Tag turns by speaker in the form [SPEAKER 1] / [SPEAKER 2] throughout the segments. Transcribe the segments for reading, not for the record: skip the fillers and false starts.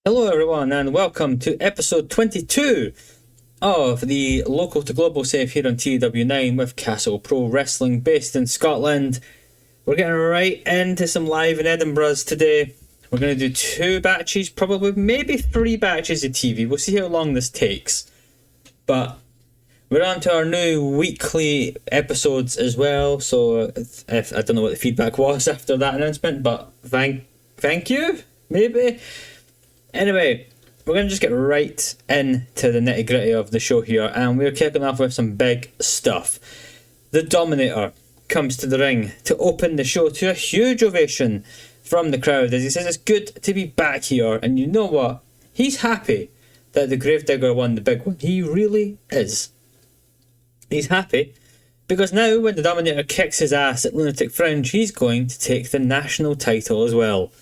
[SPEAKER 1] Hello everyone and welcome to episode 22 of the local to global save here on TEW9 with Castle Pro Wrestling based in Scotland. We're getting right into some live in Edinburghs today. We're going to do 2 batches, probably maybe 3 batches of TV. We'll see how long this takes. But we're on to our new weekly episodes as well, so if I don't know what the feedback was after that announcement, but thank you, maybe. Anyway, we're going to just get right into the nitty gritty of the show here, and we're kicking off with some big stuff. The Dominator comes to the ring to open the show to a huge ovation from the crowd as he says it's good to be back here, and you know what? He's happy that the Gravedigger won the big one. He really is. He's happy because now when the Dominator kicks his ass at Lunatic Fringe, he's going to take the national title as well.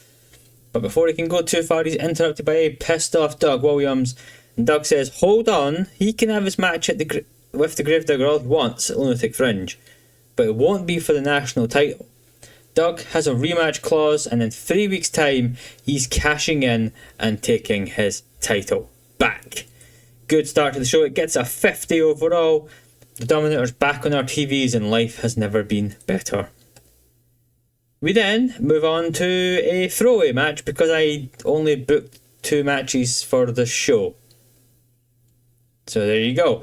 [SPEAKER 1] But before he can go too far, he's interrupted by a pissed off Doug Williams. And Doug says, hold on, he can have his match with the Gravedigger all he wants at Lunatic Fringe, but it won't be for the national title. Doug has a rematch clause, and in 3 weeks' time, he's cashing in and taking his title back. Good start to the show. It gets a 50 overall. The Dominator's back on our TVs, and life has never been better. We then move on to a throwaway match because I only booked 2 matches for the show. So there you go.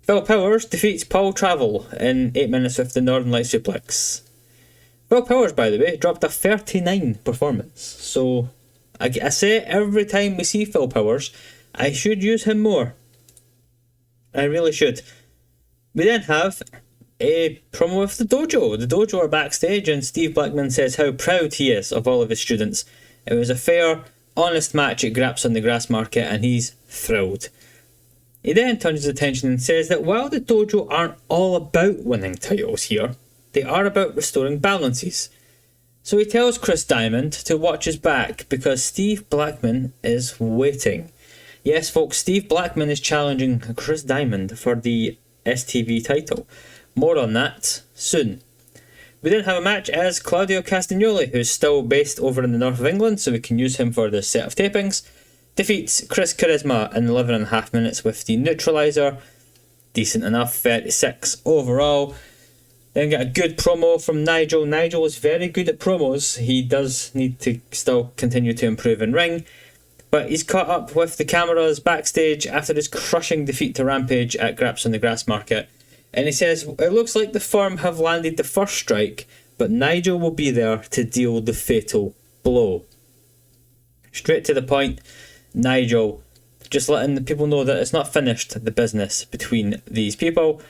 [SPEAKER 1] Phil Powers defeats Paul Travel in 8 minutes with the Northern Light Suplex. Phil Powers, by the way, dropped a 39 performance. So I say every time we see Phil Powers, I should use him more. I really should. We then have a promo with the dojo. The dojo are backstage and Steve Blackman says how proud he is of all of his students. It was a fair, honest match at Graps on the Grass Market and he's thrilled. He then turns his attention and says that while the dojo aren't all about winning titles here, they are about restoring balances. So he tells Chris Diamond to watch his back because Steve Blackman is waiting. Yes folks, Steve Blackman is challenging Chris Diamond for the STV title. More on that soon. We then have a match as Claudio Castagnoli, who's still based over in the north of England, so we can use him for the set of tapings, defeats Chris Charisma in 11.5 minutes with the neutralizer. Decent enough, 36 overall. Then get a good promo from Nigel. Nigel is very good at promos. He does need to still continue to improve in ring, but he's caught up with the cameras backstage after his crushing defeat to Rampage at Graps on the Grass Market. And he says, it looks like the firm have landed the first strike, but Nigel will be there to deal the fatal blow. Straight to the point, Nigel just letting the people know that it's not finished, the business between these people.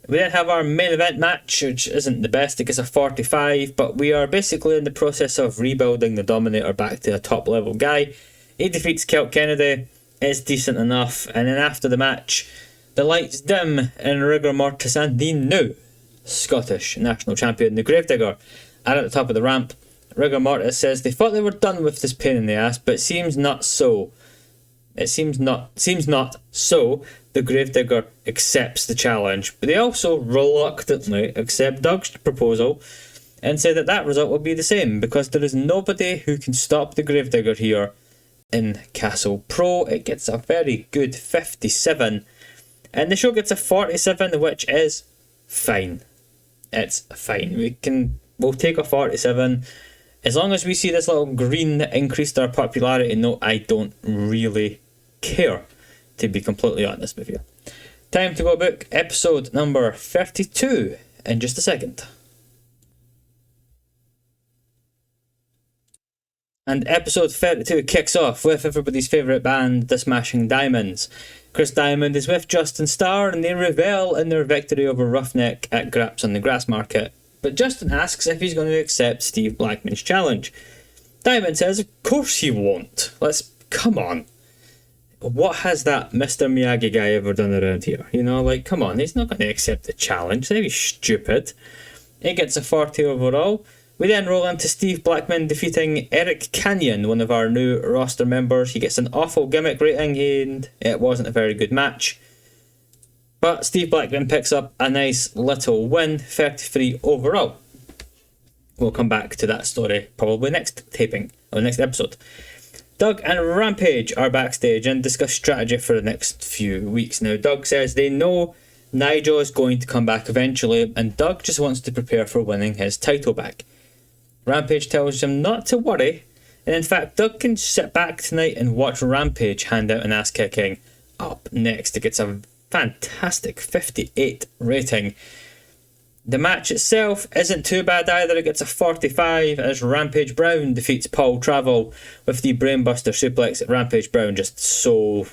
[SPEAKER 1] We then have our main event match, which isn't the best. It gets a 45, but we are basically in the process of rebuilding the Dominator back to a top level guy. He defeats Kelt Kennedy, it's decent enough, and then after the match, the lights dim and rigor mortis and the new Scottish national champion, the Gravedigger, are at the top of the ramp. Rigor mortis says they thought they were done with this pain in the ass, but it seems not so. It seems not so. The Gravedigger accepts the challenge, but they also reluctantly accept Doug's proposal and say that result will be the same because there is nobody who can stop the Gravedigger here in Castle Pro. It gets a very good 57. And the show gets a 47, which is fine. It's fine. We'll take a 47. As long as we see this little green that increased our popularity, no, I don't really care, to be completely honest with you. Time to go book episode number 32 in just a second. And episode 32 kicks off with everybody's favourite band, the Smashing Diamonds. Chris Diamond is with Justin Starr and they revel in their victory over Roughneck at Graps on the Grass Market. But Justin asks if he's going to accept Steve Blackman's challenge. Diamond says, of course he won't. Come on. What has that Mr. Miyagi guy ever done around here? You know, come on, he's not going to accept the challenge. That'd be stupid. It gets a 40 overall. We then roll into Steve Blackman defeating Eric Canyon, one of our new roster members. He gets an awful gimmick rating and it wasn't a very good match. But Steve Blackman picks up a nice little win, 33 overall. We'll come back to that story probably next taping, or next episode. Doug and Rampage are backstage and discuss strategy for the next few weeks. Now, Doug says they know Nigel is going to come back eventually, and Doug just wants to prepare for winning his title back. Rampage tells him not to worry, and in fact, Doug can sit back tonight and watch Rampage hand out an ass-kicking. Up next, it gets a fantastic 58 rating. The match itself isn't too bad either. It gets a 45 as Rampage Brown defeats Paul Travel with the brainbuster suplex. Rampage Brown just so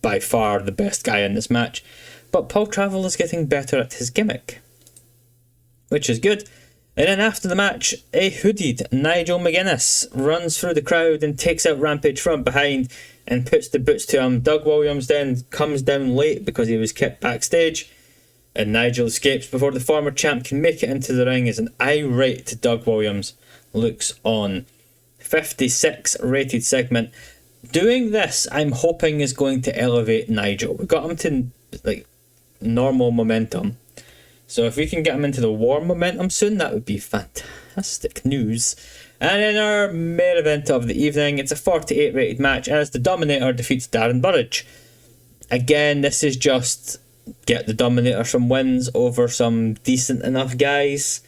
[SPEAKER 1] by far the best guy in this match. But Paul Travel is getting better at his gimmick, which is good. And then after the match, a hooded Nigel McGuinness runs through the crowd and takes out Rampage from behind and puts the boots to him. Doug Williams then comes down late because he was kept backstage, and Nigel escapes before the former champ can make it into the ring as an irate Doug Williams looks on. 56 rated segment. Doing this, I'm hoping, is going to elevate Nigel. We got him to like normal momentum. So if we can get him into the warm momentum soon, that would be fantastic news. And in our main event of the evening, it's a 48 rated match as the Dominator defeats Darren Burridge. Again, this is just get the Dominator some wins over some decent enough guys.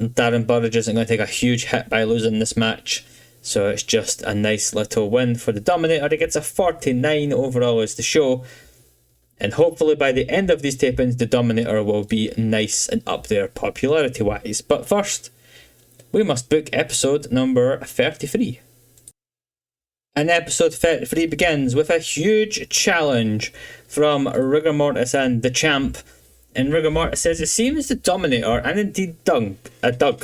[SPEAKER 1] Darren Burridge isn't going to take a huge hit by losing this match, so it's just a nice little win for the Dominator. It gets a 49 overall as the show, and hopefully by the end of these tapings the Dominator will be nice and up there popularity wise. But first, we must book episode number 33. And episode 33 begins with a huge challenge from Rigor Mortis and the Champ. And Rigor Mortis says it seems the Dominator, and indeed Doug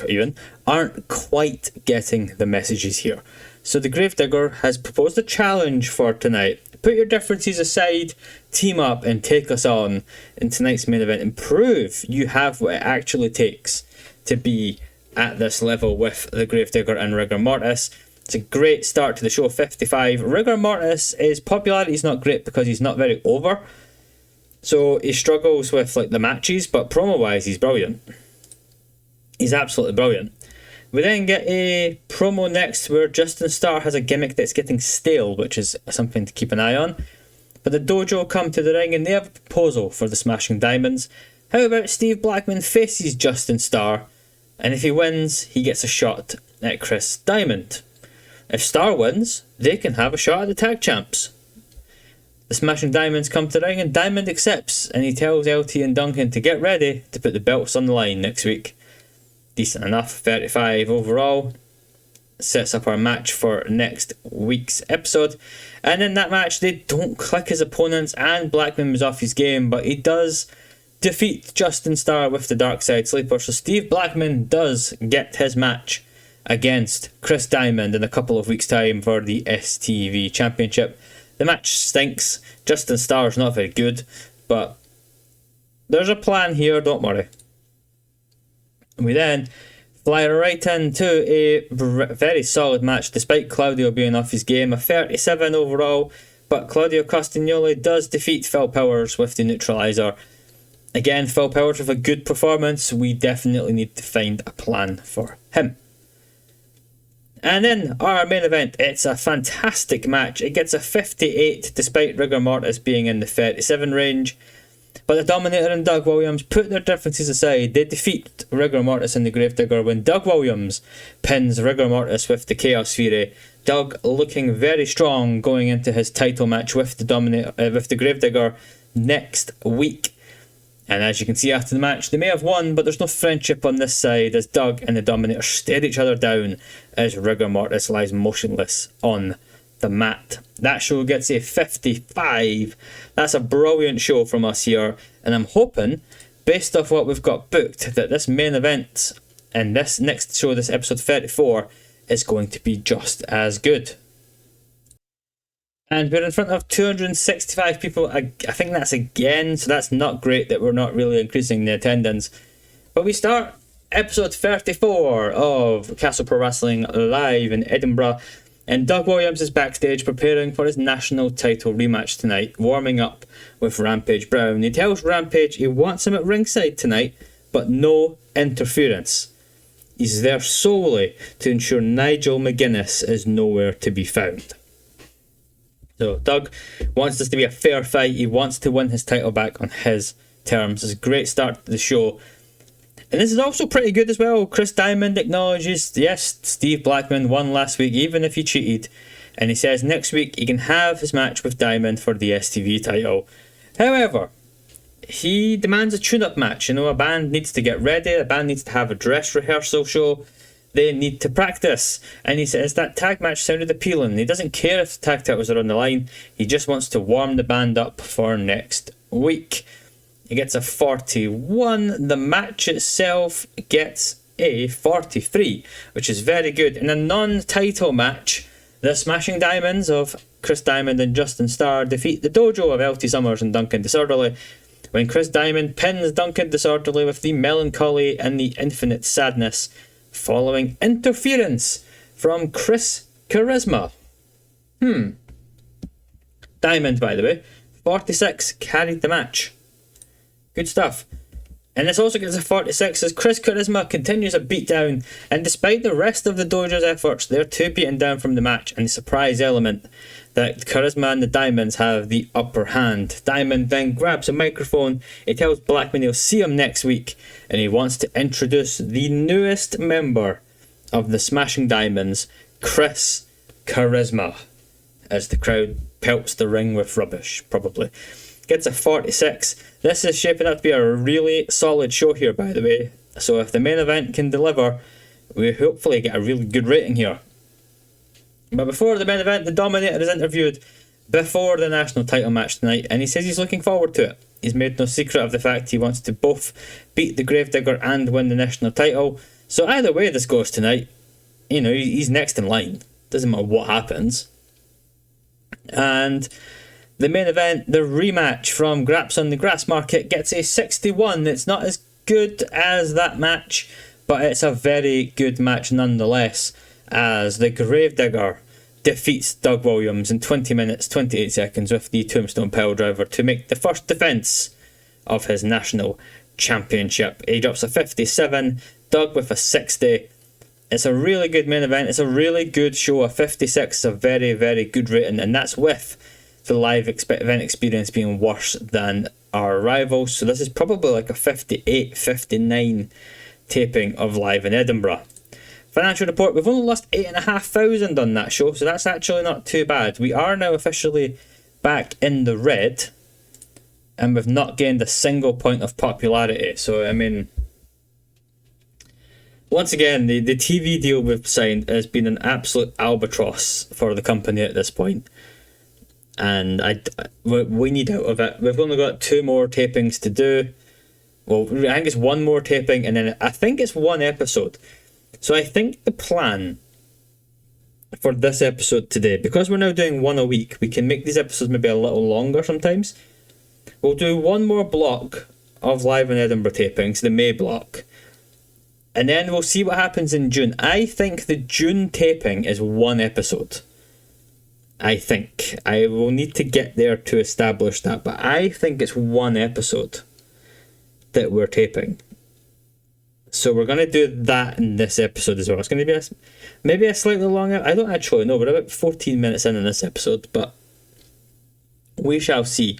[SPEAKER 1] even, aren't quite getting the messages here. So the Gravedigger has proposed a challenge for tonight. Put your differences aside, team up and take us on in tonight's main event and prove you have what it actually takes to be at this level with the Gravedigger and Rigor Mortis. It's a great start to the show, 55. Rigor Mortis, his popularity is not great because he's not very over. So he struggles with like the matches, but promo-wise he's brilliant. He's absolutely brilliant. We then get a promo next where Justin Starr has a gimmick that's getting stale, which is something to keep an eye on. But the dojo come to the ring and they have a proposal for the Smashing Diamonds. How about Steve Blackman faces Justin Starr, and if he wins, he gets a shot at Chris Diamond. If Starr wins, they can have a shot at the tag champs. The Smashing Diamonds come to the ring and Diamond accepts, and he tells LT and Duncan to get ready to put the belts on the line next week. Decent enough, 35 overall. Sets up our match for next week's episode. And in that match, they don't click his opponents, and Blackman was off his game, but he does defeat Justin Starr with the Dark Side Sleeper. So Steve Blackman does get his match against Chris Diamond in a couple of weeks' time for the STV Championship. The match stinks. Justin Starr's not very good, but there's a plan here, don't worry. We then fly right into a very solid match despite Claudio being off his game. A 37 overall, but Claudio Castagnoli does defeat Phil Powers with the neutralizer. Again, Phil Powers with a good performance. We definitely need to find a plan for him. And in our main event, it's a fantastic match. It gets a 58 despite Rigor Mortis being in the 37 range. But the Dominator and Doug Williams put their differences aside. They defeat Rigor Mortis and the Gravedigger when Doug Williams pins Rigor Mortis with the Chaos Fury. Doug looking very strong going into his title match with the with the Gravedigger next week. And as you can see after the match, they may have won, but there's no friendship on this side as Doug and the Dominator stare each other down as Rigor Mortis lies motionless on the mat. That show gets a 55. That's a brilliant show from us here, and I'm hoping, based off what we've got booked, that this main event and this next show, this episode 34, is going to be just as good. And we're in front of 265 people. I think that's again, so that's not great that we're not really increasing the attendance. But we start episode 34 of Castle Pro Wrestling live in Edinburgh. And Doug Williams is backstage preparing for his national title rematch tonight, warming up with Rampage Brown. He tells Rampage he wants him at ringside tonight, but no interference. He's there solely to ensure Nigel McGuinness is nowhere to be found. So Doug wants this to be a fair fight. He wants to win his title back on his terms. It's a great start to the show. And this is also pretty good as well. Chris Diamond acknowledges, yes, Steve Blackman won last week, even if he cheated. And he says next week he can have his match with Diamond for the STV title. However, he demands a tune-up match. You know, a band needs to get ready. A band needs to have a dress rehearsal show. They need to practice. And he says that tag match sounded appealing. He doesn't care if the tag titles are on the line. He just wants to warm the band up for next week. He gets a 41. The match itself gets a 43, which is very good. In a non-title match, the Smashing Diamonds of Chris Diamond and Justin Starr defeat the Dojo of LT Summers and Duncan Disorderly, when Chris Diamond pins Duncan Disorderly with the Melancholy and the Infinite Sadness, following interference from Chris Charisma. Diamond, by the way, 46, carried the match. Good stuff. And this also gets a 46 as Chris Charisma continues a beatdown, and despite the rest of the Dojo's efforts, they're too beaten down from the match, and the surprise element that Charisma and the Diamonds have the upper hand. Diamond then grabs a microphone. He tells Blackman he'll see him next week, and he wants to introduce the newest member of the Smashing Diamonds, Chris Charisma, as the crowd pelts the ring with rubbish, probably. Gets a 46. This is shaping up to be a really solid show here, by the way. So if the main event can deliver, we hopefully get a really good rating here. But before the main event, the Dominator is interviewed before the national title match tonight, and he says he's looking forward to it. He's made no secret of the fact he wants to both beat the Gravedigger and win the national title. So either way this goes tonight, you know, he's next in line. Doesn't matter what happens. And the main event, the rematch from Graps on the Grass Market, gets a 61. It's not as good as that match, but it's a very good match nonetheless, as the Gravedigger defeats Doug Williams in 20 minutes 28 seconds with the Tombstone Piledriver to make the first defence of his national championship. He drops a 57, Doug with a 60. It's a really good main event. It's a really good show. A 56 is a very, very good rating, and that's with the live event experience being worse than our rivals. So this is probably like a 58, 59 taping of Live in Edinburgh. Financial report, we've only lost 8,500 on that show, so that's actually not too bad. We are now officially back in the red, and we've not gained a single point of popularity. So, I mean, once again, the TV deal we've signed has been an absolute albatross for the company at this point. And we need out of it. We've only got 2 more tapings to do. Well, I think it's 1 more taping, and then I think it's 1 episode. So I think the plan for this episode today, because we're now doing 1 a week, we can make these episodes maybe a little longer sometimes. We'll do 1 more block of Live in Edinburgh tapings, the May block, and then we'll see what happens in June. I think the June taping is 1 episode. I think. I will need to get there to establish that, but I think it's 1 episode that we're taping. So we're going to do that in this episode as well. It's going to be maybe a slightly longer. I don't actually know. We're about 14 minutes in this episode, but we shall see.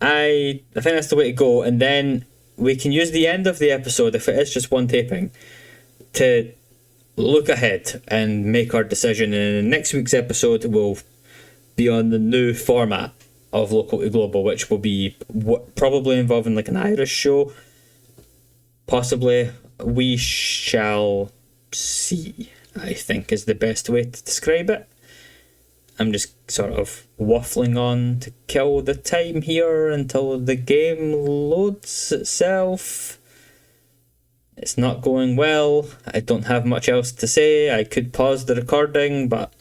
[SPEAKER 1] I think that's the way to go, and then we can use the end of the episode, if it is just 1 taping, to look ahead and make our decision. And next week's episode will be on the new format of Local to Global, which will be probably involving like an Irish show. Possibly. We shall see, I think, is the best way to describe it. I'm just sort of waffling on to kill the time here until the game loads itself. It's not going well. I don't have much else to say. I could pause the recording, but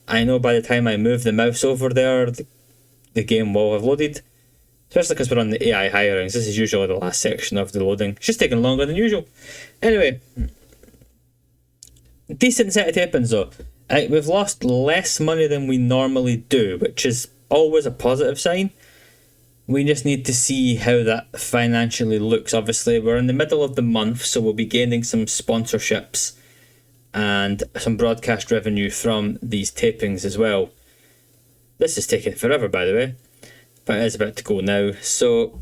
[SPEAKER 1] I know by the time I move the mouse over there, the game will have loaded. Especially because we're on the AI hirings. This is usually the last section of the loading. It's just taking longer than usual. Anyway, decent set of tapings though. We've lost less money than we normally do, which is always a positive sign. We just need to see how that financially looks. Obviously, we're in the middle of the month, so we'll be gaining some sponsorships and some broadcast revenue from these tapings as well. This is taking forever, by the way, but it is about to go now. So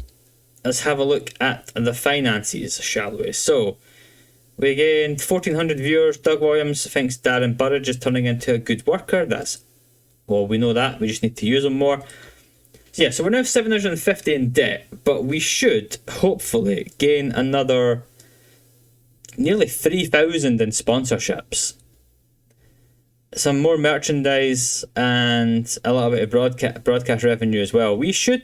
[SPEAKER 1] let's have a look at the finances, shall we? So we gained 1,400 viewers. Doug Williams thinks Darren Burridge is turning into a good worker. Well, we know that. We just need to use him more. So yeah, so we're now 750 in debt, but we should hopefully gain another nearly 3,000 in sponsorships. Some more merchandise and a little bit of broadcast revenue as well. We should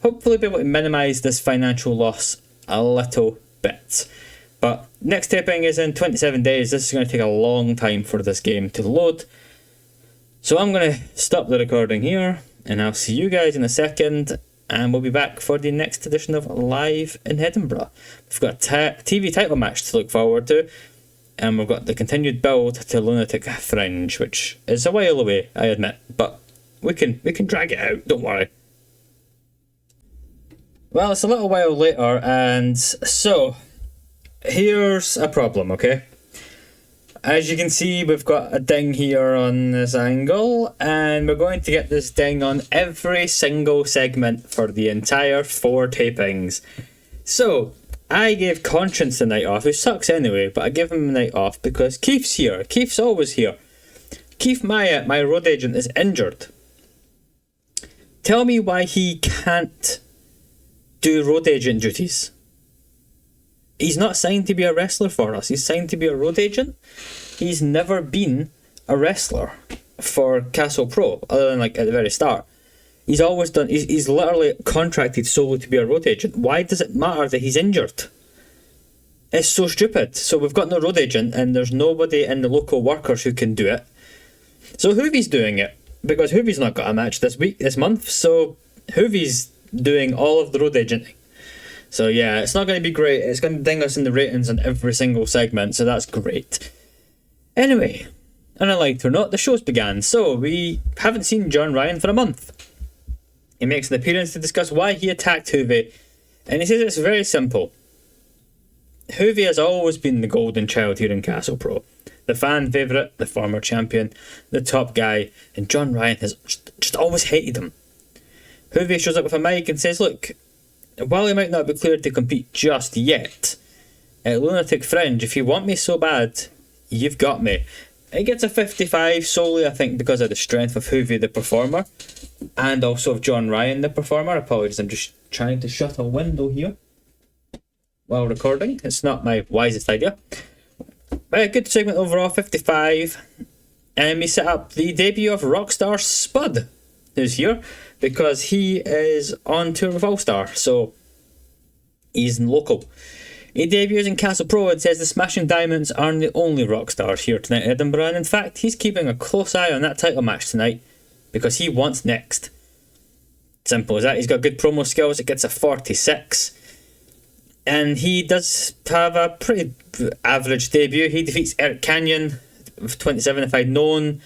[SPEAKER 1] hopefully be able to minimise this financial loss a little bit. But next taping is in 27 days. This is going to take a long time for this game to load. So I'm going to stop the recording here, and I'll see you guys in a second, and we'll be back for the next edition of Live in Edinburgh. We've got a TV title match to look forward to, and we've got the continued build to Lunatic Fringe, which is a while away, I admit, but we can drag it out, don't worry. Well, it's a little while later, and so here's a problem, okay? As you can see, we've got a ding here on this angle, and we're going to get this ding on every single segment for the entire 4 tapings. So I gave Conscience the night off, who sucks anyway, but I give him the night off because Keith's here. Keith's always here. Keith Myatt, my road agent, is injured. Tell me why he can't do road agent duties. He's not signed to be a wrestler for us. He's signed to be a road agent. He's never been a wrestler for Castle Pro, other than like at the very start. He's always done. He's literally contracted solely to be a road agent. Why does it matter that he's injured? It's so stupid. So we've got no road agent, and there's nobody in the local workers who can do it. So Hoovy's doing it because Hoovy's not got a match this month. So Hoovy's doing all of the road agenting. So yeah, it's not going to be great. It's going to ding us in the ratings on every single segment. So that's great. Anyway, unliked or not, the show's began. So we haven't seen John Ryan for a month. He makes an appearance to discuss why he attacked Hoovy, and he says it's very simple. Hoovy has always been the golden child here in Castle Pro. The fan favourite, the former champion, the top guy, and John Ryan has just always hated him. Hoovy shows up with a mic and says, look, while he might not be cleared to compete just yet, at Lunatic Fringe, if you want me so bad, you've got me. It gets a 55 solely, I think, because of the strength of Hoovy the performer, and also of John Ryan the performer. Apologies, I'm just trying to shut a window here while recording. It's not my wisest idea. But a good segment overall, 55. And we set up the debut of Rockstar Spud, who's here, because he is on tour with All Star, so he's local. He debuts in Castle Pro and says the Smashing Diamonds aren't the only rock stars here tonight in Edinburgh, and in fact he's keeping a close eye on that title match tonight because he wants next. Simple as that. He's got good promo skills. It gets a 46, and he does have a pretty average debut. He defeats Eric Canyon with 27. If I'd known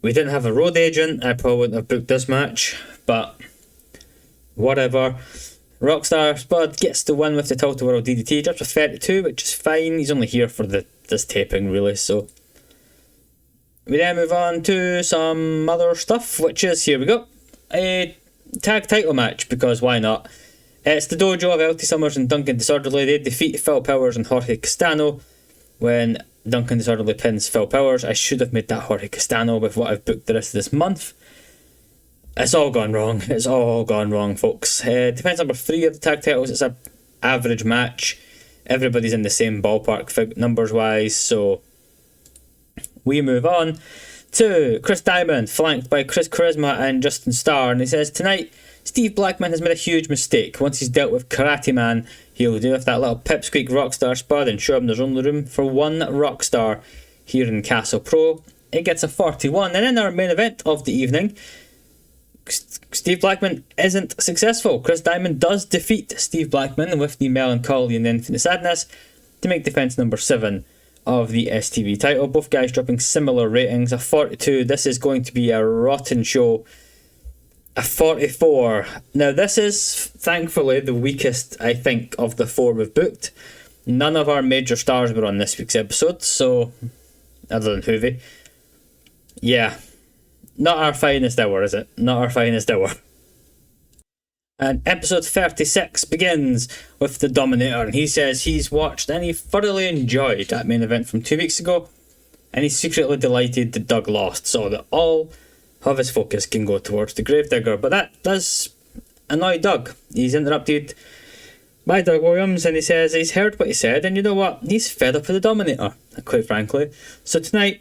[SPEAKER 1] we didn't have a road agent, I probably wouldn't have booked this match, but whatever. Rockstar Spud gets the win with the Tilt World DDT, drops a 32, which is fine. He's only here for this taping, really, so. We then move on to some other stuff, which is, here we go, a tag title match, because why not? It's the dojo of LT Summers and Duncan Disorderly. They defeat Phil Powers and Jorge Castano when Duncan Disorderly pins Phil Powers. I should have made that Jorge Castano with what I've booked the rest of this month. It's all gone wrong. It's all gone wrong, folks. Defense number 3 of the tag titles. It's an average match. Everybody's in the same ballpark numbers-wise, so we move on to Chris Diamond, flanked by Chris Charisma and Justin Starr, and he says, tonight, Steve Blackman has made a huge mistake. Once he's dealt with Karate Man, he'll do with that little pipsqueak Rockstar Spud and show him there's only room for one Rockstar here in Castle Pro. It gets a 41, and in our main event of the evening, Steve Blackman isn't successful. Chris Diamond does defeat Steve Blackman with the Melancholy and the Infinite Sadness to make defense number 7 of the STV title. Both guys dropping similar ratings, a 42. This is going to be a rotten show. A 44. Now this is thankfully the weakest, I think, of the 4 we've booked. None of our major stars were on this week's episode, so other than Hoovy. Yeah. Not our finest hour, is it? Not our finest hour. And episode 36 begins with the Dominator, and he says he's watched and he thoroughly enjoyed that main event from 2 weeks ago, and he's secretly delighted that Doug lost so that all of his focus can go towards the Gravedigger. But that does annoy Doug. He's interrupted by Doug Williams, and he says he's heard what he said, and you know what? He's fed up with the Dominator, quite frankly. So tonight,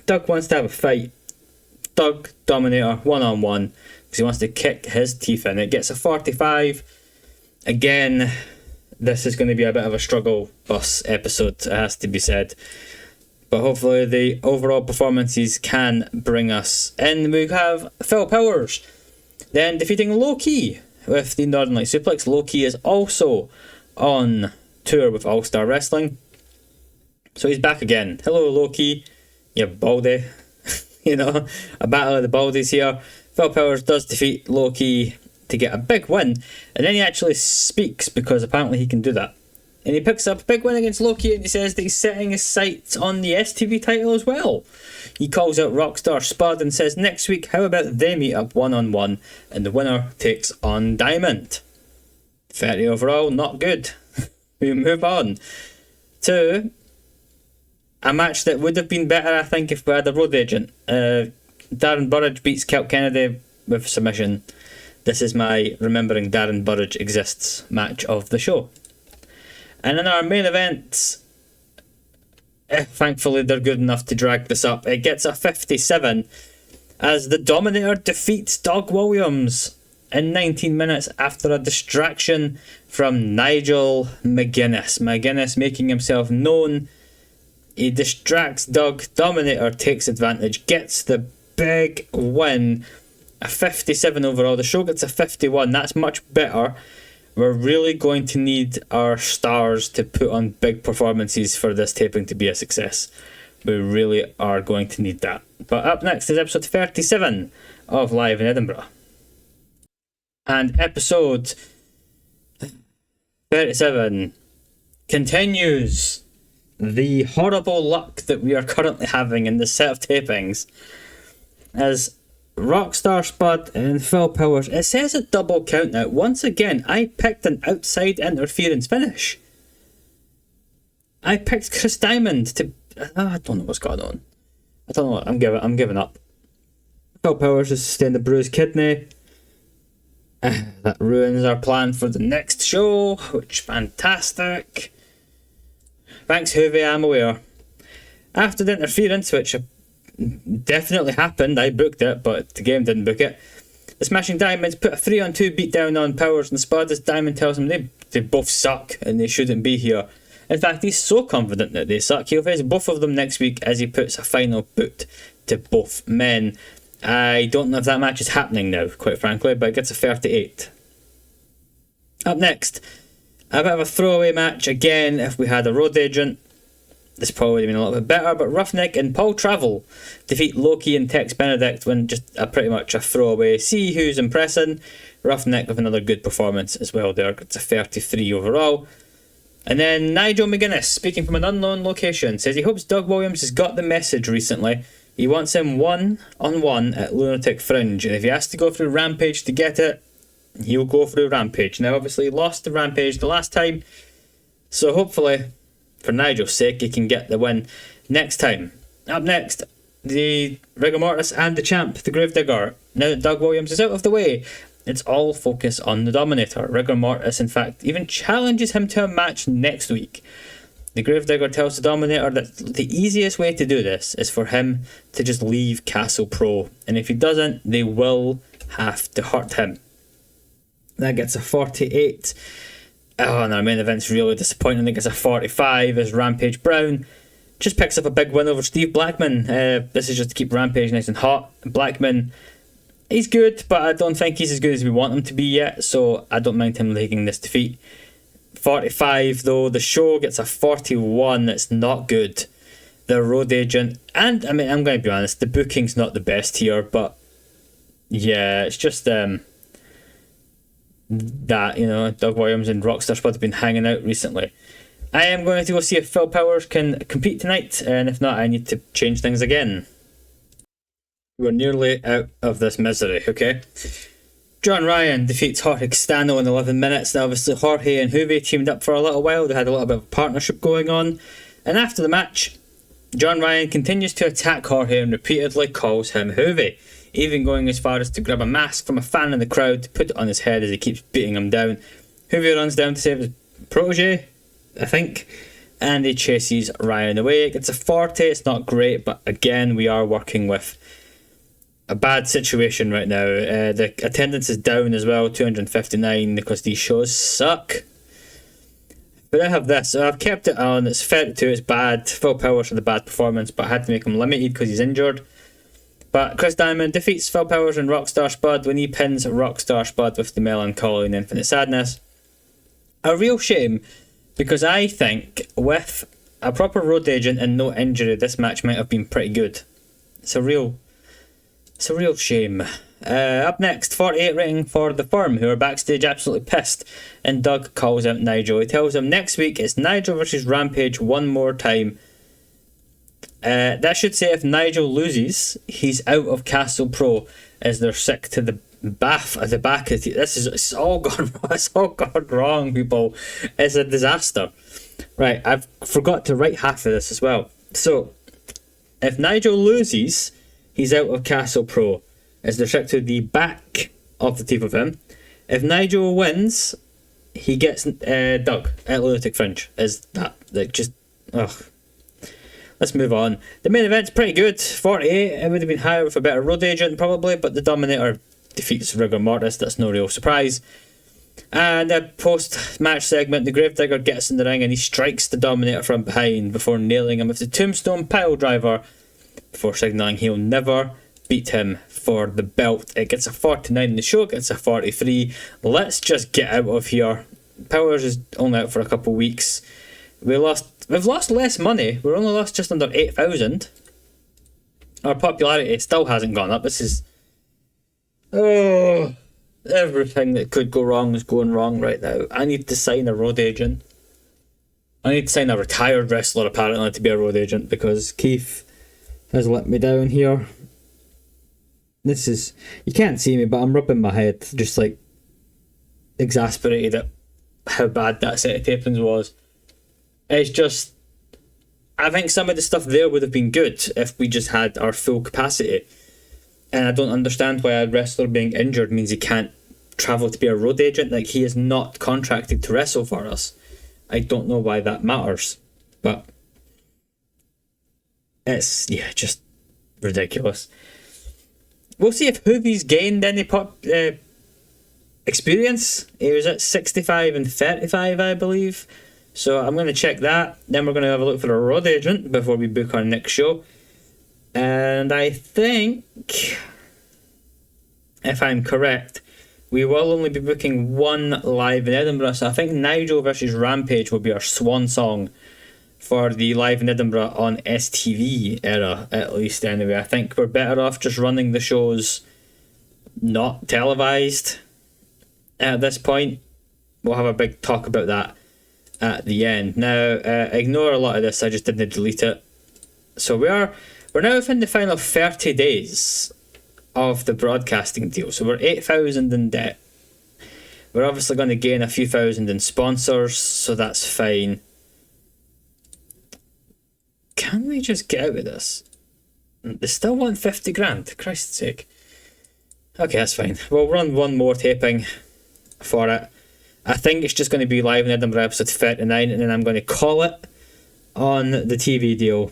[SPEAKER 1] Doug wants to have a fight. Doug, Dominator, one-on-one, because he wants to kick his teeth in. It gets a 45. Again, this is going to be a bit of a struggle bus episode, it has to be said. But hopefully the overall performances can bring us in. We have Phil Powers then defeating Low-Key with the Northern Light Suplex. Low-Key is also on tour with All Star Wrestling, so he's back again. Hello, Low-Key, you baldy. You know, a battle of the baldies here. Phil Powers does defeat Low-Key to get a big win, and then he actually speaks because apparently he can do that. And he picks up a big win against Low-Key, and he says that he's setting his sights on the STV title as well. He calls out Rockstar Spud and says next week, how about they meet up one-on-one and the winner takes on Diamond. 30 overall, not good. We move on to a match that would have been better, I think, if we had a road agent. Darren Burridge beats Kelp Kennedy with submission. This is my Remembering Darren Burridge Exists match of the show. And in our main event, thankfully they're good enough to drag this up. It gets a 57 as the Dominator defeats Doug Williams in 19 minutes after a distraction from Nigel McGuinness. McGuinness making himself known. He distracts Doug. Dominator takes advantage, gets the big win. A 57 overall. The show gets a 51. That's much better. We're really going to need our stars to put on big performances for this taping to be a success. We really are going to need that. But up next is episode 37 of Live in Edinburgh. And episode 37 continues the horrible luck that we are currently having in this set of tapings, as Rockstar Spud and Phil Powers, it says a double count out. Once again, I picked an outside interference finish. I picked Chris Diamond to... I don't know what's going on. I don't know. I'm giving up. Phil Powers has sustained a bruised kidney. That ruins our plan for the next show, which fantastic. Thanks, Hoovy, I'm aware. After the interference, which definitely happened, I booked it, but the game didn't book it. The Smashing Diamonds put a 3-on-2 beatdown on Powers and Spud as Diamond tells them they both suck and they shouldn't be here. In fact, he's so confident that they suck, he'll face both of them next week as he puts a final boot to both men. I don't know if that match is happening now, quite frankly, but it gets a 38. Up next, a bit of a throwaway match again. If we had a road agent, this probably would have been a little bit better, but Roughneck and Paul Travel defeat Loki and Tex Benedict when just pretty much a throwaway. See who's impressing. Roughneck with another good performance as well there. It's a 33 overall. And then Nigel McGuinness, speaking from an unknown location, says he hopes Doug Williams has got the message recently. He wants him one-on-one at Lunatic Fringe, and if he has to go through Rampage to get it, he'll go through Rampage. Now, obviously, he lost to Rampage the last time, so hopefully, for Nigel's sake, he can get the win next time. Up next, the Rigor Mortis and the champ, the Gravedigger. Now that Doug Williams is out of the way, it's all focus on the Dominator. Rigor Mortis, in fact, even challenges him to a match next week. The Gravedigger tells the Dominator that the easiest way to do this is for him to just leave Castle Pro, and if he doesn't, they will have to hurt him. That gets a 48. Oh, and our main event's really disappointing. I think it's a 45 as Rampage Brown just picks up a big win over Steve Blackman. This is just to keep Rampage nice and hot. Blackman, he's good, but I don't think he's as good as we want him to be yet, so I don't mind him taking this defeat. 45 though, the show gets a 41. That's not good. The road agent, and I mean, I'm going to be honest, the booking's not the best here, but yeah, it's just that, you know, Doug Williams and Rockstar Spud have been hanging out recently. I am going to go see if Phil Powers can compete tonight, and if not, I need to change things again. We're nearly out of this misery, okay? John Ryan defeats Jorge Castano in 11 minutes. Now, obviously, Jorge and Juve teamed up for a little while. They had a little bit of a partnership going on. And after the match, John Ryan continues to attack Jorge and repeatedly calls him Juve, even going as far as to grab a mask from a fan in the crowd to put it on his head as he keeps beating him down. Juve runs down to save his protege, I think, and he chases Ryan away. It gets a 40. It's not great, but again, we are working with a bad situation right now. The attendance is down as well, 259, because these shows suck. But I have this, so I've kept it on. It's 32, it's bad. Full Powers for the bad performance, but I had to make him limited because he's injured. But Chris Diamond defeats Phil Powers and Rockstar Spud when he pins Rockstar Spud with the Melancholy and Infinite Sadness. A real shame, because I think with a proper road agent and no injury, this match might have been pretty good. It's a real shame. Up next, 48 rating for The Firm, who are backstage absolutely pissed, and Doug calls out Nigel. He tells him next week it's Nigel versus Rampage one more time. That should say if Nigel loses, he's out of Castle Pro, as they're sick to the bath at the back of it's all gone wrong, people. It's a disaster. Right, I've forgot to write half of this as well. So, if Nigel loses, he's out of Castle Pro, as they're sick to the back of the team of him. If Nigel wins, he gets Doug at Lunatic Fringe. Is that, like, just, ugh. Let's move on. The main event's pretty good. 48. It would have been higher with a better road agent, probably, but the Dominator defeats Rigor Mortis. That's no real surprise. And a post-match segment, the Gravedigger gets in the ring and he strikes the Dominator from behind before nailing him with the Tombstone Pile Driver, before signalling he'll never beat him for the belt. It gets a 49 in the show, it gets a 43. Let's just get out of here. Powers is only out for a couple of weeks. We've lost less money. We're only lost just under 8,000. Our popularity still hasn't gone up. This is... oh, everything that could go wrong is going wrong right now. I need to sign a road agent. I need to sign a retired wrestler, apparently, to be a road agent, because Keith has let me down here. This is... you can't see me, but I'm rubbing my head, just like exasperated at how bad that set of tapings was. It's just, I think some of the stuff there would have been good if we just had our full capacity. And I don't understand why a wrestler being injured means he can't travel to be a road agent. Like, he is not contracted to wrestle for us. I don't know why that matters. But it's, yeah, just ridiculous. We'll see if Hoovy's gained any experience. He was at 65 and 35, I believe. So I'm going to check that. Then we're going to have a look for a road agent before we book our next show. And I think, if I'm correct, we will only be booking one live in Edinburgh. So I think Nigel versus Rampage will be our swan song for the live in Edinburgh on STV era, at least anyway. I think we're better off just running the shows not televised at this point. We'll have a big talk about that at the end. Now, ignore a lot of this, I just didn't delete it. So we're now within the final 30 days of the broadcasting deal. So we're 8,000 in debt. We're obviously going to gain a few thousand in sponsors, so that's fine. Can we just get out of this? They still want 50 grand, Christ's sake. Okay, that's fine. We'll run one more taping for it. I think it's just going to be live in Edinburgh episode 39, and then I'm going to call it on the TV deal.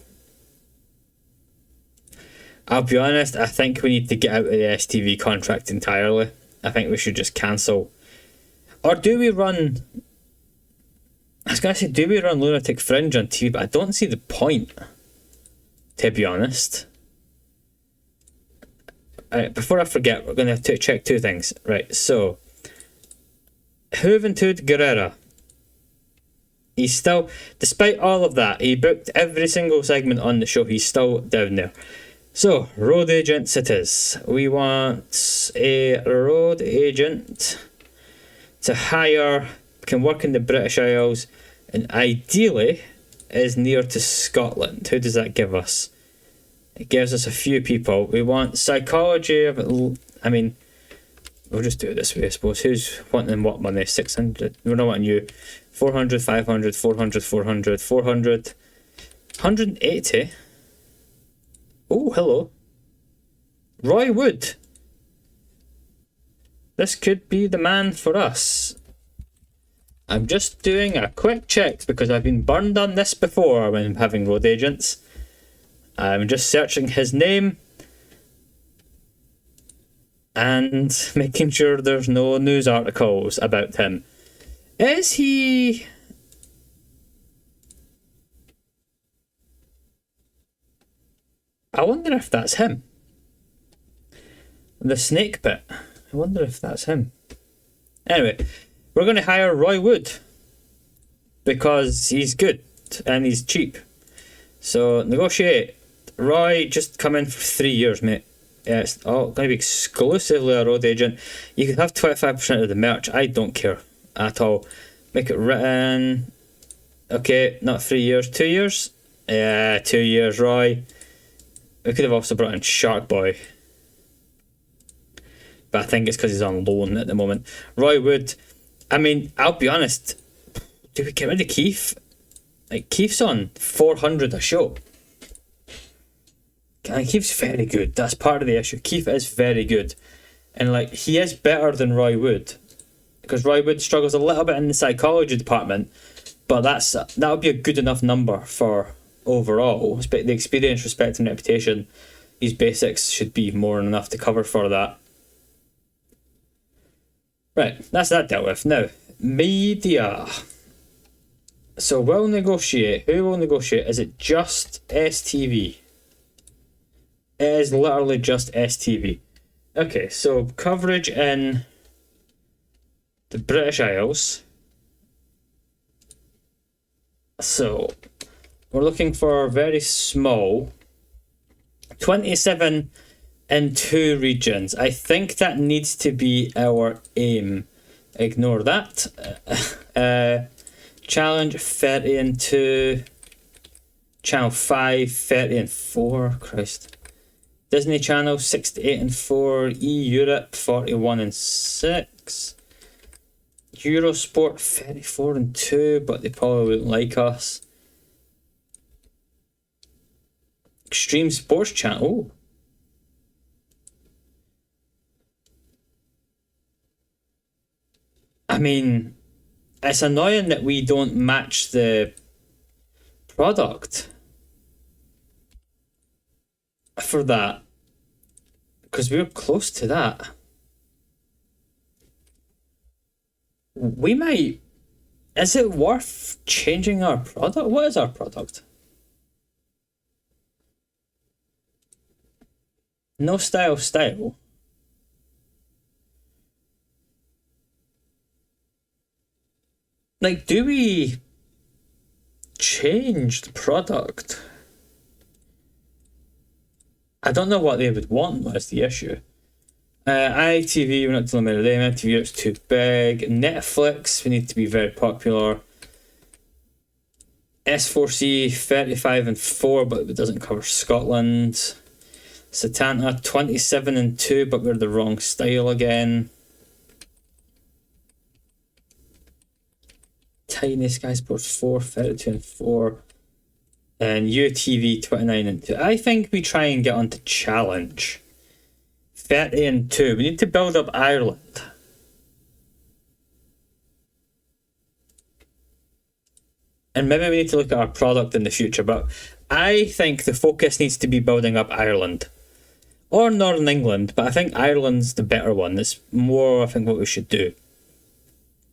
[SPEAKER 1] I'll be honest, I think we need to get out of the STV contract entirely. I think we should just cancel. Or do we run... I was going to say, do we run Lunatic Fringe on TV? But I don't see the point, to be honest. Alright, before I forget, we're going to have to check two things. Right, so... Juventud Guerrera. He's still, despite all of that, he booked every single segment on the show. He's still down there. So, road agents it is. We want a road agent to hire, can work in the British Isles, and ideally is near to Scotland. Who does that give us? It gives us a few people. We want psychology of, I mean, we'll just do it this way, I suppose. Who's wanting what money? 600? We're not wanting you. 400, 500, 400, 400, 400. 180. Oh, hello. Roy Wood. This could be the man for us. I'm just doing a quick check because I've been burned on this before when having road agents. I'm just searching his name and making sure there's no news articles about him. Is he... I wonder if that's him. The snake bit. I wonder if that's him. Anyway, we're going to hire Roy Wood because he's good and he's cheap. So negotiate. Roy, just come in for 3 years, mate. Yeah, it's all going to be exclusively a road agent. You can have 25% of the merch. I don't care at all. Make it written. Okay, not 3 years, 2 years. Yeah, 2 years, Roy. We could have also brought in Shark Boy. But I think it's because he's on loan at the moment. Roy Wood. I mean, I'll be honest. Do we get rid of Keith? Like, Keith's on 400 a show. Keith's very good. That's part of the issue. Keith is very good. And, like, he is better than Roy Wood. Because Roy Wood struggles a little bit in the psychology department. But that would be a good enough number for overall. The experience, respect and reputation. These basics should be more than enough to cover for that. Right, that's that dealt with. Now, media. So we'll negotiate. Who will negotiate? Is it just STV? It is literally just STV. Okay, so coverage in the British Isles. So we're looking for very small. 27 in 2 regions. I think that needs to be our aim. Ignore that. Challenge 30 and 2. Channel 5, 30 and 4. Christ. Disney Channel 68 and 4. Europe 41 and 6. Eurosport 34 and 2, but they probably wouldn't like us. Extreme Sports Channel. Ooh. I mean, it's annoying that we don't match the product for that, because we're close to that. We might... Is it worth changing our product? What is our product? No style. Like, do we change the product? I don't know what they would want, was the issue. ITV, we're not dealing with them. MTV, it's too big. Netflix, we need to be very popular. S4C, 35 and 4, but it doesn't cover Scotland. Satanta, 27 and 2, but we're the wrong style again. Tiny Sky Sports 4, 32 and 4. And UTV 29 and 2. I think we try and get onto Challenge. 30 and 2. We need to build up Ireland. And maybe we need to look at our product in the future, but I think the focus needs to be building up Ireland. Or Northern England, but I think Ireland's the better one. It's more, I think, what we should do.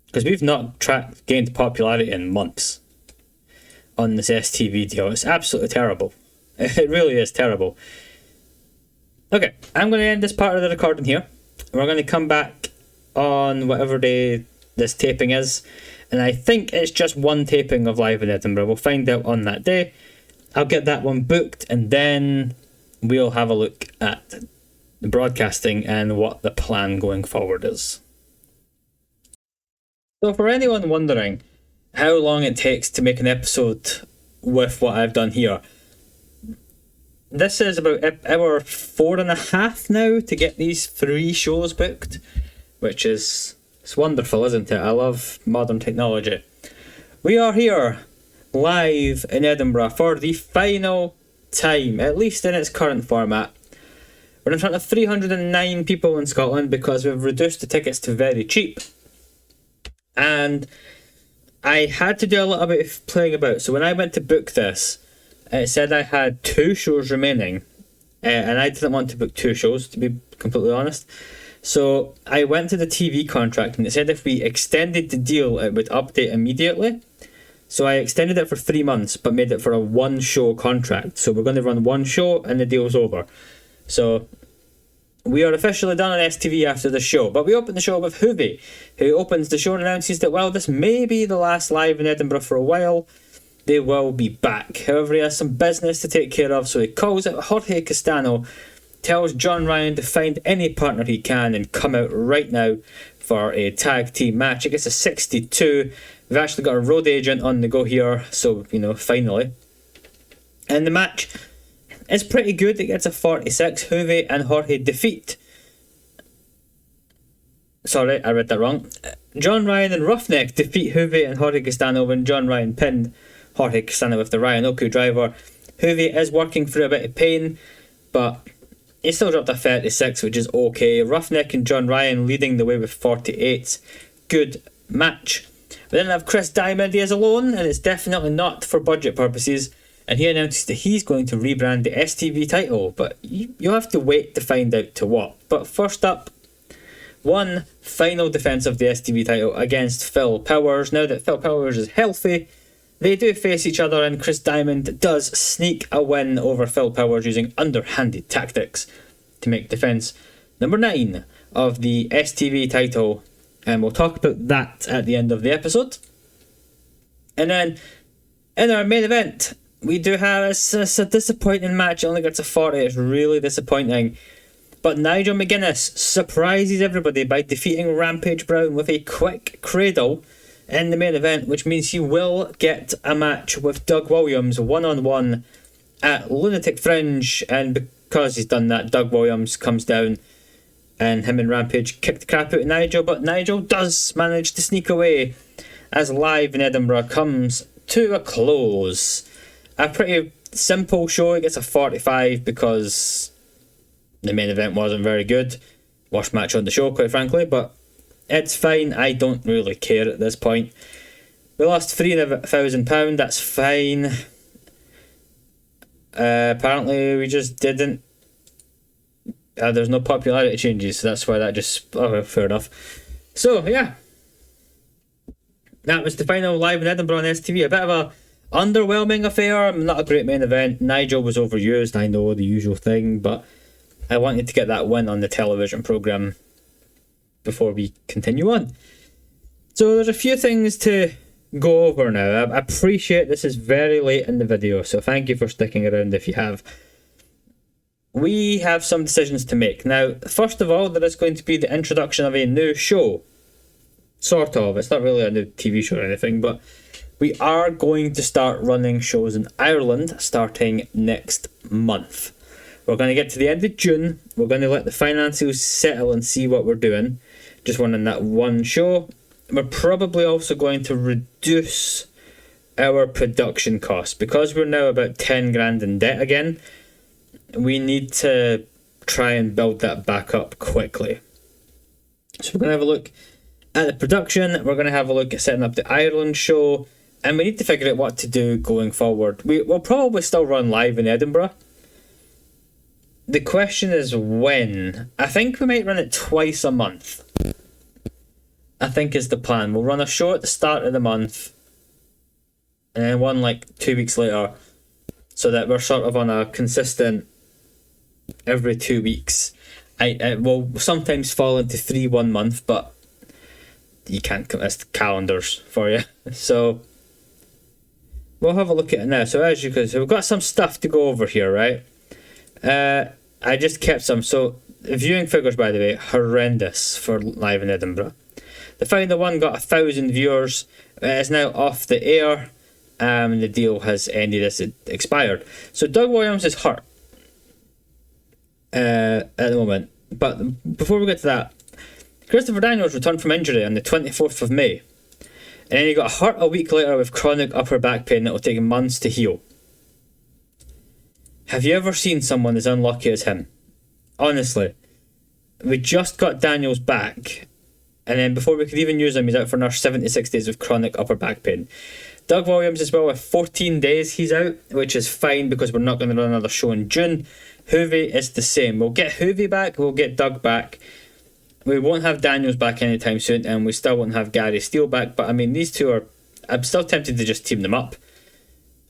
[SPEAKER 1] Because we've not gained popularity in months on this STV deal. It's absolutely terrible. It really is terrible. Okay, I'm going to end this part of the recording here. We're going to come back on whatever day this taping is. And I think it's just one taping of Live in Edinburgh. We'll find out on that day. I'll get that one booked, and then we'll have a look at the broadcasting and what the plan going forward is. So for anyone wondering how long it takes to make an episode with what I've done here, this is about hour 4.5 now to get these 3 shows booked, which is, it's wonderful, isn't it? I love modern technology. We are here live in Edinburgh for the final time, at least in its current format. We're in front of 309 people in Scotland because we've reduced the tickets to very cheap. And I had to do a little bit of playing about. So when I went to book this, it said I had 2 shows remaining. And I didn't want to book 2 shows, to be completely honest. So I went to the TV contract and it said if we extended the deal, it would update immediately. So I extended it for 3 months, but made it for a 1-show contract. So we're going to run 1 show and the deal's over. So we are officially done on STV after the show. But we open the show with Hoovie, who opens the show and announces that while this may be the last live in Edinburgh for a while, they will be back. However, he has some business to take care of, so he calls out Jorge Castano, tells John Ryan to find any partner he can and come out right now for a tag team match. It gets a 62. We've actually got a road agent on the go here, so, finally. And the match is pretty good. It gets a 46. Hoovie and Jorge defeat. Sorry, I read that wrong. John Ryan and Roughneck defeat Hoovie and Jorge Castano when John Ryan pinned Jorge Castano with the Ryan Oku driver. Hoovie is working through a bit of pain, but he still dropped a 36, which is okay. Roughneck and John Ryan leading the way with 48. Good match. We then have Chris Diamond. He is alone, and it's definitely not for budget purposes. And he announces that he's going to rebrand the STV title, but you'll have to wait to find out to what. But first up, one final defence of the STV title against Phil Powers. Now that Phil Powers is healthy, they do face each other, and Chris Diamond does sneak a win over Phil Powers using underhanded tactics to make defence number 9 of the STV title. And we'll talk about that at the end of the episode. And then in our main event, we do have a disappointing match. It only gets a 40. It's really disappointing. But Nigel McGuinness surprises everybody by defeating Rampage Brown with a quick cradle in the main event, which means he will get a match with Doug Williams one-on-one at Lunatic Fringe. And because he's done that, Doug Williams comes down and him and Rampage kick the crap out of Nigel. But Nigel does manage to sneak away as Live in Edinburgh comes to a close. A pretty simple show. It gets a 45 because the main event wasn't very good. Worst match on the show, quite frankly, but it's fine. I don't really care at this point. We lost £3,000. That's fine. Apparently we just didn't. There's no popularity changes, so that's why that just. Oh, fair enough. So yeah, that was the final Live in Edinburgh on STV. A bit of a underwhelming affair. Not a great main event. Nigel was overused. I know, the usual thing, but I wanted to get that win on the television programme before we continue on. So there's a few things to go over now. I appreciate this is very late in the video, so thank you for sticking around if you have. We have some decisions to make. Now, first of all, there is going to be the introduction of a new show. Sort of. It's not really a new TV show or anything, but we are going to start running shows in Ireland starting next month. We're going to get to the end of June. We're going to let the financials settle and see what we're doing. Just running that one show. We're probably also going to reduce our production costs. Because we're now about 10 grand in debt again, we need to try and build that back up quickly. So we're going to have a look at the production. We're going to have a look at setting up the Ireland show. And we need to figure out what to do going forward. We'll probably still run Live in Edinburgh. The question is when. I think we might run it twice a month. I think is the plan. We'll run a show at the start of the month. And then one 2 weeks later. So that we're sort of on a consistent every 2 weeks. I will sometimes fall into 3 1 month, but you can't. That's calendars for you. So we'll have a look at it now. So as you can see, we've got some stuff to go over here, right? I just kept some. So viewing figures, by the way, horrendous for Live in Edinburgh. The final one got 1,000 viewers. It's now off the air. The deal has ended as it expired. So Doug Williams is hurt. at the moment. But before we get to that, Christopher Daniels returned from injury on the 24th of May. And then he got hurt a week later with chronic upper back pain that will take months to heal. Have you ever seen someone as unlucky as him? Honestly. We just got Daniels back, and then before we could even use him, he's out for another 76 days with chronic upper back pain. Doug Williams as well, with 14 days he's out, which is fine because we're not going to run another show in June. Hoovie is the same. We'll get Hoovie back, we'll get Doug back. We won't have Daniels back anytime soon, and we still won't have Gary Steele back, but I mean, these two are... I'm still tempted to just team them up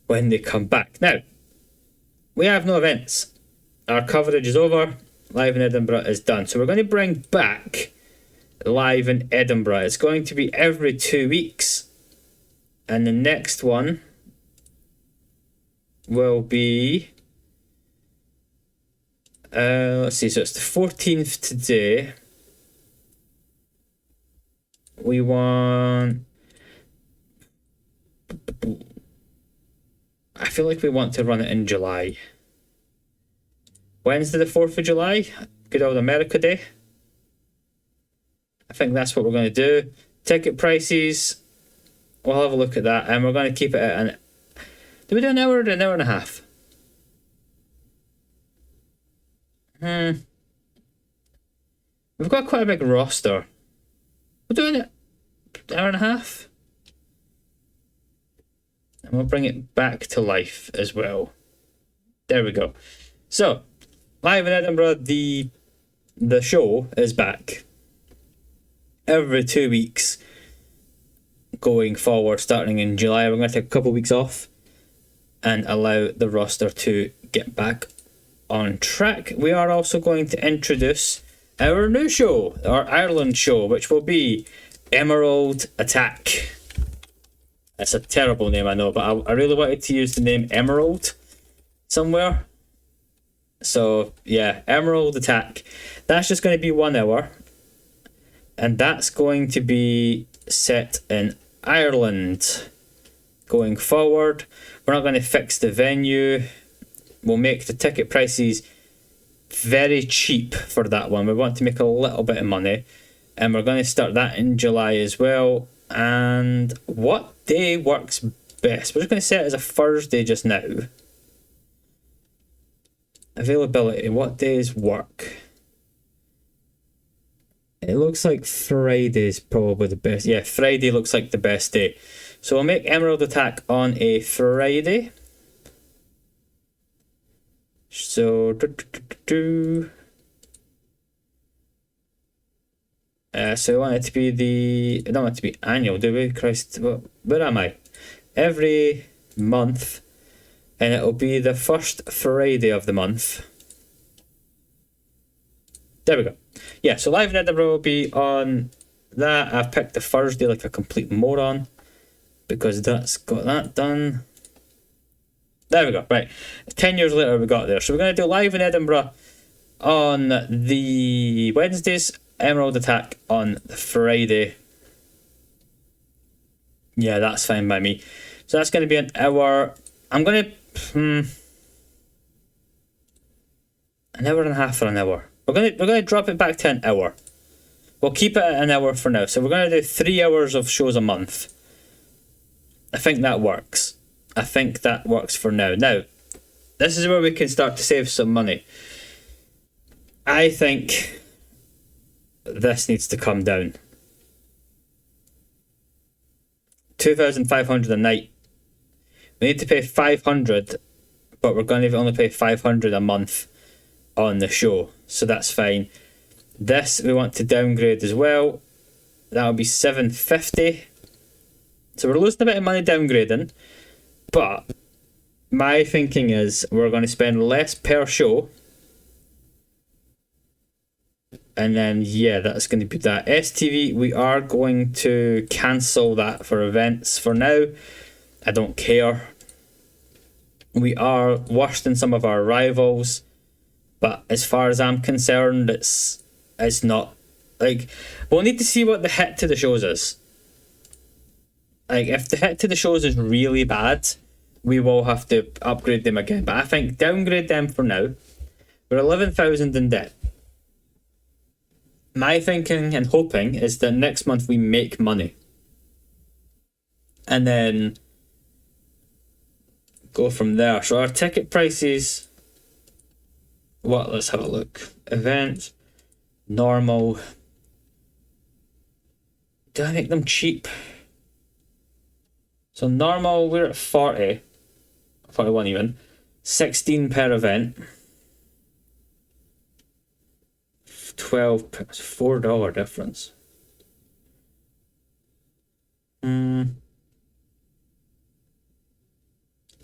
[SPEAKER 1] when they come back. Now, we have no events. Our coverage is over. Live in Edinburgh is done. So we're going to bring back Live in Edinburgh. It's going to be every 2 weeks. And the next one will be... let's see, so it's the 14th today. We want... I feel like we want to run it in July. Wednesday the 4th of July, good old America Day. I think that's what we're going to do. Ticket prices, we'll have a look at that, and we're going to keep it at an... Do we do an hour or an hour and a half? We've got quite a big roster. We're doing it an hour and a half. And we'll bring it back to life as well. There we go. So, Live in Edinburgh, the show is back every 2 weeks going forward, starting in July. We're going to take a couple of weeks off and allow the roster to get back on track. We are also going to introduce our new show, our Ireland show, which will be Emerald Attack. It's a terrible name, I know, but I really wanted to use the name Emerald somewhere. So, yeah, Emerald Attack. That's just going to be 1 hour. And that's going to be set in Ireland going forward. We're not going to fix the venue. We'll make the ticket prices very cheap for that one. We want to make a little bit of money. And we're going to start that in July as well. And what day works best? We're just going to set it as a Thursday just now. Availability, what days work? It looks like Friday's probably the best. Yeah, Friday looks like the best day. So we'll make Emerald Attack on a Friday. So, so we want it to be I don't want it to be annual, do we? Christ, where am I? Every month. And it'll be the first Friday of the month. There we go. Yeah, so Live in Edinburgh will be on that. I've picked the Thursday like a complete moron, because that's got that done. There we go. Right. 10 years later we got there. So we're going to do Live in Edinburgh on the Wednesdays, Emerald Attack on the Friday. Yeah, that's fine by me. So that's going to be an hour. I'm going to... an hour and a half for an hour. We're gonna drop it back to an hour. We'll keep it at an hour for now. So we're gonna do 3 hours of shows a month. I think that works. I think that works for now. Now, this is where we can start to save some money. I think this needs to come down. 2,500 a night. We need to pay 500, but we're going to only pay 500 a month on the show, so that's fine. This we want to downgrade as well. That'll be 750. So we're losing a bit of money downgrading, but my thinking is we're going to spend less per show. And then, yeah, that's going to be that. STV, we are going to cancel that for events for now. I don't care. We are worse than some of our rivals, but as far as I'm concerned, it's not. Like, we'll need to see what the hit to the shows is. Like, if the hit to the shows is really bad, we will have to upgrade them again. But I think downgrade them for now. We're 11,000 in debt. My thinking and hoping is that next month we make money. And then go from there. So our ticket prices... Let's have a look. Event. Normal. Do I make them cheap? So normal, we're at 40. 41 even. 16 per event. 12 per... $4 difference.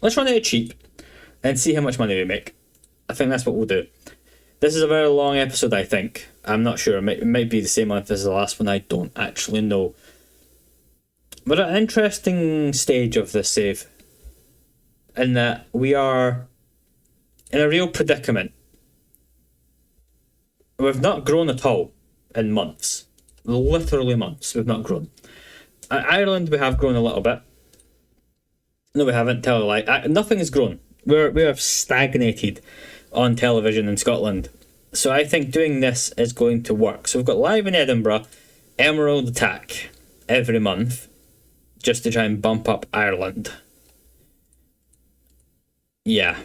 [SPEAKER 1] Let's run it cheap and see how much money we make. I think that's what we'll do. This is a very long episode, I think. I'm not sure. It might be the same length as the last one. I don't actually know. We're at an interesting stage of this save. In that we are in a real predicament. We've not grown at all in months. Literally months we've not grown. Ireland we have grown a little bit. No, we haven't. Tell a lie. Nothing has grown. We are stagnated on television in Scotland. So I think doing this is going to work. So we've got live in Edinburgh, Emerald Attack every month, just to try and bump up Ireland. Yeah.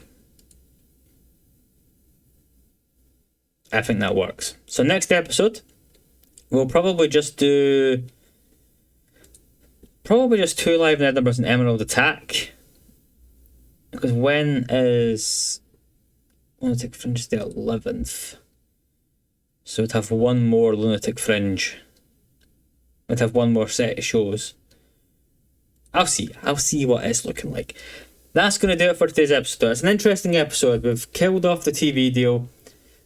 [SPEAKER 1] I think that works. So next episode, we'll probably just do... Probably just 2 live in Edinburgh and Emerald Attack. Because when is... Lunatic Fringe the 11th. So we'd have one more Lunatic Fringe. We'd have one more set of shows. I'll see what it's looking like. That's going to do it for today's episode. It's an interesting episode. We've killed off the TV deal.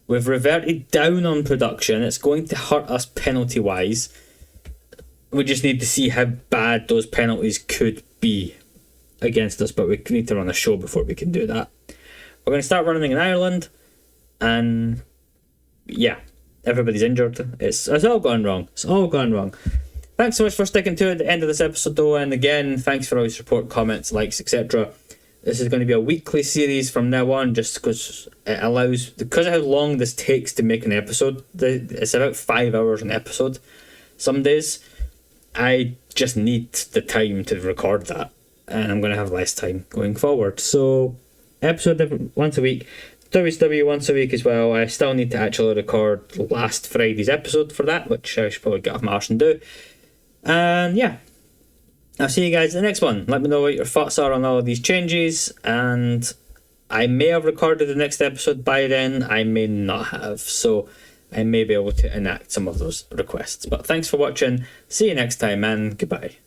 [SPEAKER 1] We've reverted down on production. It's going to hurt us penalty-wise. We just need to see how bad those penalties could be against us, but we need to run a show before we can do that. We're going to start running in Ireland, and yeah, everybody's injured. It's all gone wrong. It's all gone wrong. Thanks so much for sticking to it at the end of this episode, though, and again, thanks for all your support, comments, likes, etc. This is going to be a weekly series from now on, just because it allows, because of how long this takes to make an episode. It's about 5 hours an episode some days. I just need the time to record that, and I'm going to have less time going forward. So, episode once a week, WSW once a week as well. I still need to actually record last Friday's episode for that, which I should probably get off my arse and do. And yeah, I'll see you guys in the next one. Let me know what your thoughts are on all of these changes, and I may have recorded the next episode by then, I may not have, so I may be able to enact some of those requests. But thanks for watching, see you next time, and goodbye.